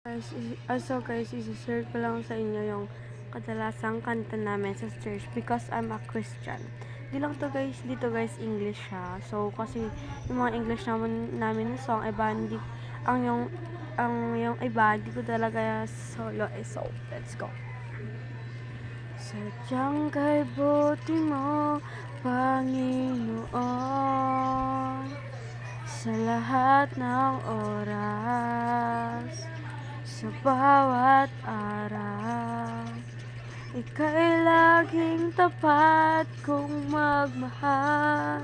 Guys, isi-share ko lang sa inyo yung kadalasang kanta namin sa church because I'm a Christian. Dito guys, English siya. So, kasi yung mga English namin na song, iba, hindi, yung iba, hindi ko talaga solo. So, let's go. Sadyang kay buti mo, Panginoon, sa lahat ng oras, sa bawat araw, ika'y laging tapat kung magmahal.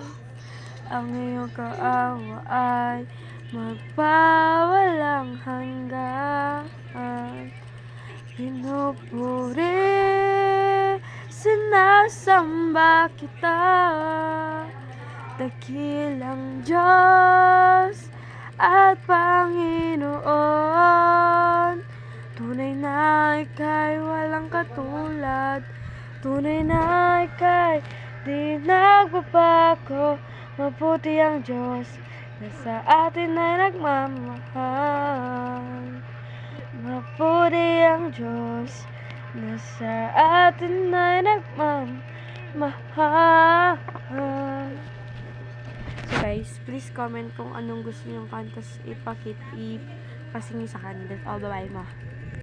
Ang iyong kaawa ay magpawalang hanggan. Pinupuri, sinasamba kita, dakilang Diyos at Panginoon. Tunay na ika'y walang katulad, tunay na ika'y di nagbabago. Mabuti ang Diyos na sa atin ay nagmamahal. Mabuti ang Diyos na sa atin ay nagmamahal. So guys, please comment kung anong gusto niyong kanta ipasing sa kanila. Bye-bye mo.